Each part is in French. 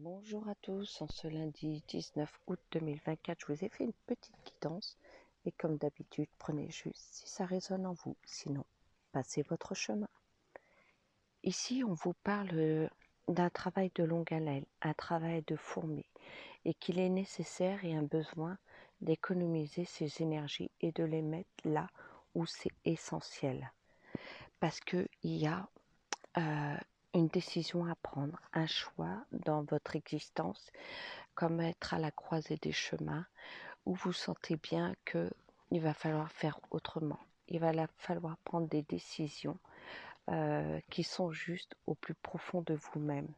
Bonjour à tous, en ce lundi 19 août 2024, je vous ai fait une petite guidance et comme d'habitude, prenez juste si ça résonne en vous, sinon passez votre chemin. Ici, on vous parle d'un travail de longue haleine, un travail de fourmi et qu'il est nécessaire et un besoin d'économiser ses énergies et de les mettre là où c'est essentiel. Parce qu'il y a une décision à prendre, un choix dans votre existence, comme être à la croisée des chemins, où vous sentez bien qu'il va falloir faire autrement. Il va falloir prendre des décisions qui sont justes au plus profond de vous-même.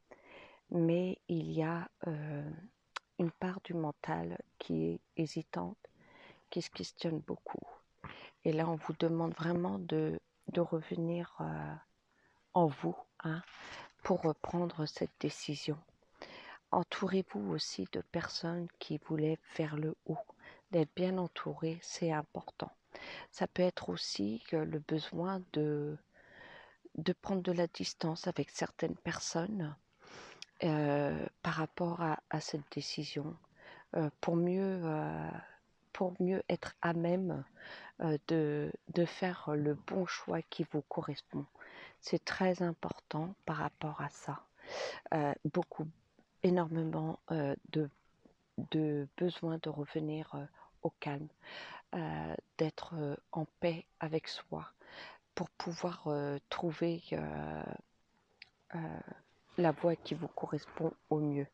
Mais il y a une part du mental qui est hésitante, qui se questionne beaucoup. Et là, on vous demande vraiment de revenir en vous, hein, pour prendre cette décision. Entourez-vous aussi de personnes qui vous lèvent vers le haut. D'être bien entouré, c'est important. Ça peut être aussi le besoin de prendre de la distance avec certaines personnes par rapport à cette décision, pour mieux être à même de faire le bon choix qui vous correspond. C'est très important par rapport à ça. Énormément de besoin de revenir au calme, d'être en paix avec soi pour pouvoir trouver la voie qui vous correspond au mieux.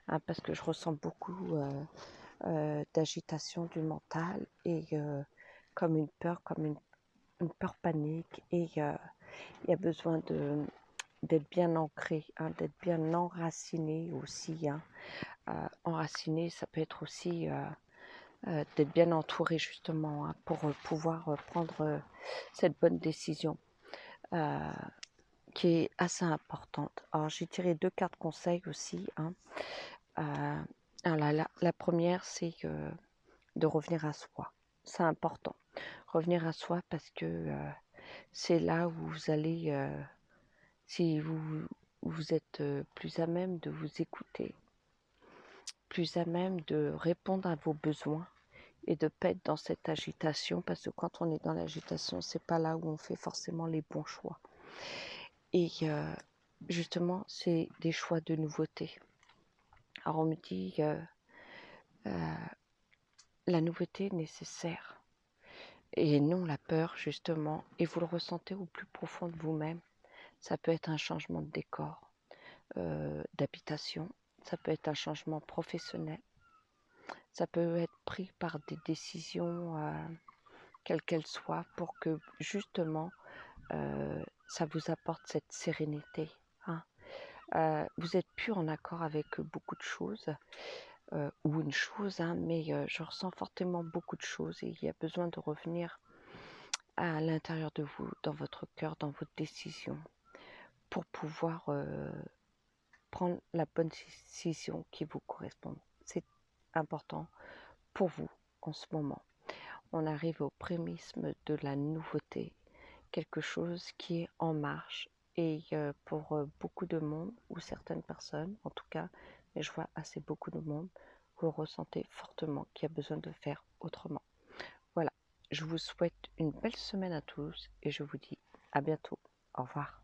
Hein, parce que je ressens beaucoup d'agitation du mental et comme une peur, une peur panique et il y a besoin d'être bien ancré, hein, d'être bien enraciné aussi. Hein. Enraciné, ça peut être aussi d'être bien entouré justement, hein, pour pouvoir prendre cette bonne décision qui est assez importante. Alors j'ai tiré 2 cartes conseils aussi. Hein. Alors la première, c'est de revenir à soi. C'est important. Revenir à soi parce que c'est là où vous allez, si vous êtes plus à même de vous écouter, plus à même de répondre à vos besoins et de pas être dans cette agitation, parce que quand on est dans l'agitation, c'est pas là où on fait forcément les bons choix. Et justement, c'est des choix de nouveauté. Alors on me dit la nouveauté est nécessaire et non la peur justement, et vous le ressentez au plus profond de vous-même. Ça peut être un changement de décor, d'habitation, ça peut être un changement professionnel, ça peut être pris par des décisions quelles qu'elles soient pour que justement ça vous apporte cette sérénité. Hein. Vous n'êtes plus en accord avec beaucoup de choses ou une chose, hein, mais je ressens fortement beaucoup de choses et il y a besoin de revenir à l'intérieur de vous, dans votre cœur, dans votre décision, pour pouvoir prendre la bonne décision qui vous correspond. C'est important pour vous en ce moment. On arrive au prémisme de la nouveauté, quelque chose qui est en marche et pour beaucoup de monde ou certaines personnes en tout cas, mais je vois assez beaucoup de monde, vous ressentez fortement qu'il y a besoin de faire autrement. Voilà, je vous souhaite une belle semaine à tous et je vous dis à bientôt. Au revoir.